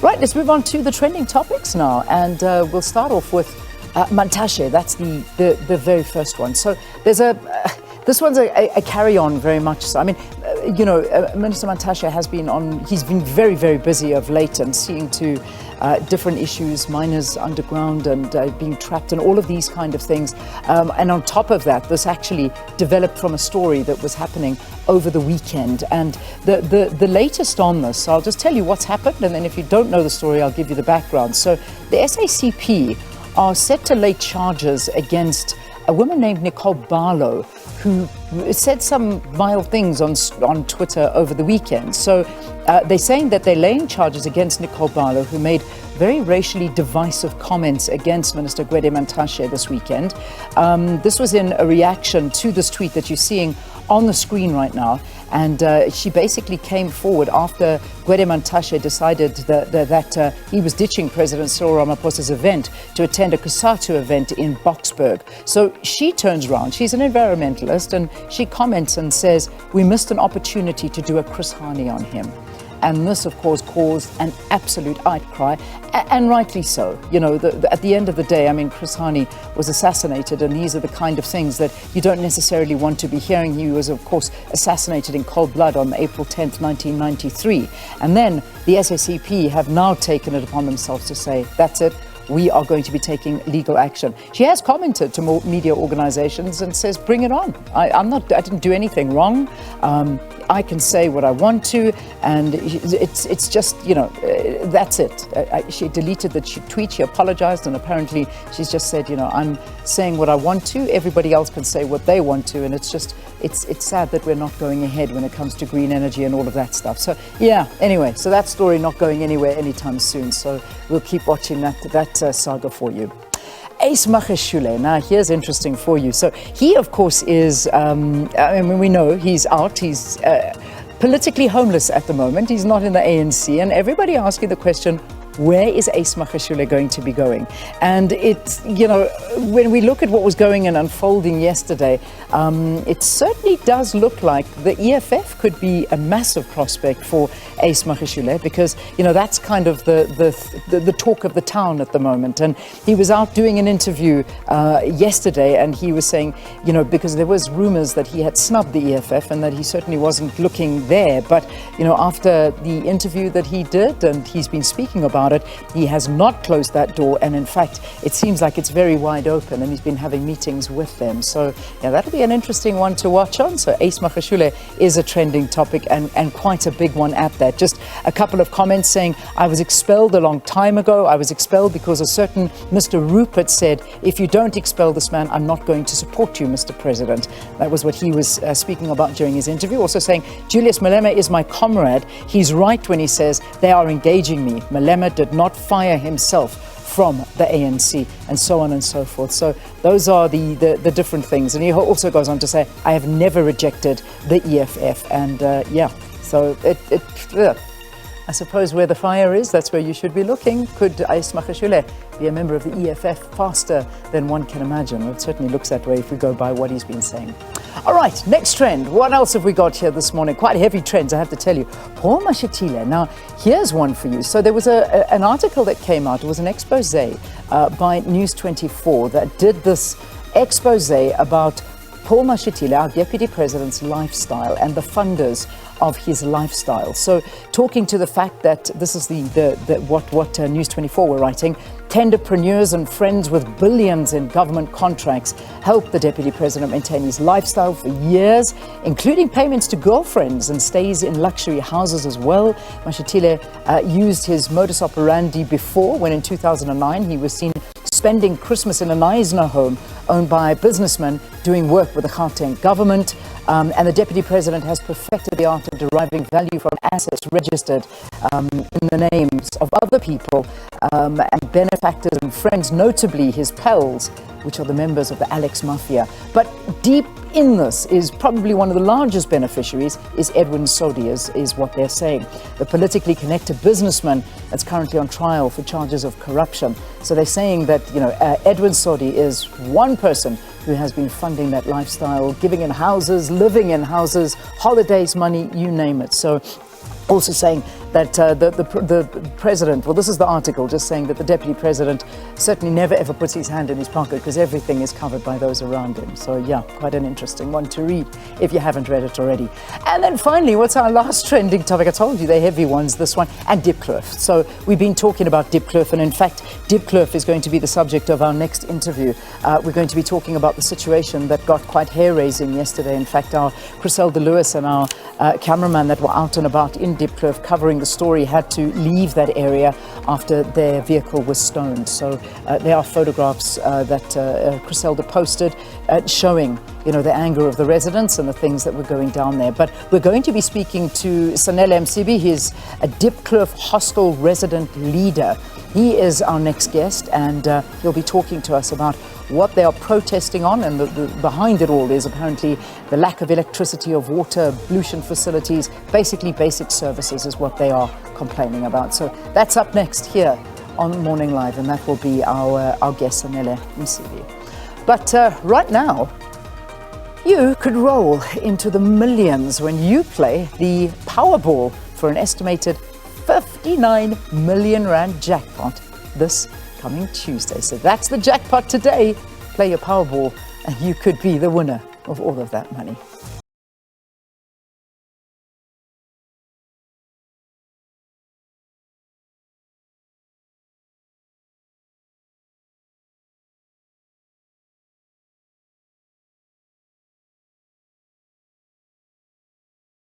Right, let's move on to the trending topics now, and we'll start off with Mantashe. That's the very first one. So there's this one's a carry-on very much so. I mean, Minister Mantashe has been he's been very, very busy of late and seeing to different issues, miners underground and being trapped and all of these kind of things. And on top of that, this actually developed from a story that was happening over the weekend. And the latest on this, so I'll just tell you what's happened, and then if you don't know the story, I'll give you the background. So the SACP are set to lay charges against a woman named Nicole Barlow, who said some vile things on Twitter over the weekend. So they're saying that they're laying charges against Nicole Barlow, who made very racially divisive comments against Minister Gwede Mantashe this weekend. This was in a reaction to this tweet that you're seeing on the screen right now. And she basically came forward after Gwede Mantashe decided that he was ditching President Cyril Ramaphosa's event to attend a COSATU event in Boksburg. So she turns around, she's an environmentalist, and she comments and says, "We missed an opportunity to do a Chris Hani on him." And this, of course, caused an absolute outcry, and rightly so. At the end of the day, I mean, Chris Hani was assassinated, and these are the kind of things that you don't necessarily want to be hearing. He was, of course, assassinated in cold blood on April 10th, 1993. And then the SACP have now taken it upon themselves to say, that's it. We are going to be taking legal action. She has commented to more media organizations and says, bring it on. I didn't do anything wrong. I can say what I want to, and it's just, that's it. She deleted the tweet, she apologized, and apparently she's just said, I'm saying what I want to, everybody else can say what they want to, and it's sad that we're not going ahead when it comes to green energy and all of that stuff. So yeah, anyway, so that story not going anywhere anytime soon, so we'll keep watching that saga for you. Ace Magashule, now here's interesting for you. So he, of course, is, we know he's out, he's politically homeless at the moment, he's not in the ANC, and everybody asking the question, where is Ace Magashule going to be going? And it's, when we look at what was going and unfolding yesterday, it certainly does look like the EFF could be a massive prospect for Ace Magashule, because, that's kind of the talk of the town at the moment. And he was out doing an interview yesterday, and he was saying, because there was rumors that he had snubbed the EFF and that he certainly wasn't looking there. But, after the interview that he did, and he's been speaking about it, he has not closed that door, and in fact it seems like it's very wide open, and he's been having meetings with them. So yeah, that'll be an interesting one to watch on. So Ace Magashule is a trending topic, and quite a big one at that. Just a couple of comments saying, I was expelled a long time ago. I was expelled because a certain Mr. Rupert said, if you don't expel this man, I'm not going to support you, Mr. President. That was what he was speaking about during his interview. Also saying, Julius Malema is my comrade. He's right when he says they are engaging me. Malema did not fire himself from the ANC, and so on and so forth. So those are the different things. And he also goes on to say, I have never rejected the EFF. And so I suppose where the fire is, that's where you should be looking. Could Ace Magashule be a member of the EFF faster than one can imagine? It certainly looks that way if we go by what he's been saying. All right, next trend. What else have we got here this morning? Quite heavy trends, I have to tell you. Paul Mashatile. Now, here's one for you. So there was an article that came out. It was an expose by News 24 that did this expose about Paul Mashatile, our Deputy President's lifestyle and the funders of his lifestyle. So talking to the fact that this is what News 24 were writing, tenderpreneurs and friends with billions in government contracts helped the Deputy President maintain his lifestyle for years, including payments to girlfriends and stays in luxury houses as well. Mashatile used his modus operandi before, when in 2009 he was seen spending Christmas in an Eisner home owned by a businessman doing work with the Gauteng government. And the Deputy President has perfected the art of deriving value from assets registered in the names of other people and benefactors and friends, notably his pals, which are the members of the Alex Mafia. But deep in this is probably one of the largest beneficiaries is Edwin Sodi, is what they're saying. The politically connected businessman that's currently on trial for charges of corruption. So they're saying that, Edwin Sodi is one person who has been funding that lifestyle, giving in houses, living in houses, holidays, money, you name it. So also saying that the president, well, this is the article just saying that the deputy president certainly never ever puts his hand in his pocket because everything is covered by those around him. So yeah, quite an interesting one to read if you haven't read it already. And then finally, what's our last trending topic? I told you they're heavy ones, this one, and Diepkloof. So we've been talking about Diepkloof, and in fact, Diepkloof is going to be the subject of our next interview. We're going to be talking about the situation that got quite hair-raising yesterday. In fact, our Griselda Lewis and our cameraman that were out and about in Diepkloof covering the story had to leave that area after their vehicle was stoned. So there are photographs that Griselda posted showing, you know, the anger of the residents and the things that were going down there. But we're going to be speaking to Sanele Msibi. He's a Diepkloof hostel resident leader. He is our next guest, and he'll be talking to us about what they are protesting on, and behind it all is apparently the lack of electricity, of water, ablution facilities, basically basic services is what they are complaining about. So that's up next here on Morning Live, and that will be our guest, Sanele Msibi. But right now, you could roll into the millions when you play the Powerball for an estimated 59 million rand jackpot this coming Tuesday. So that's the jackpot today. Play your Powerball and you could be the winner of all of that money.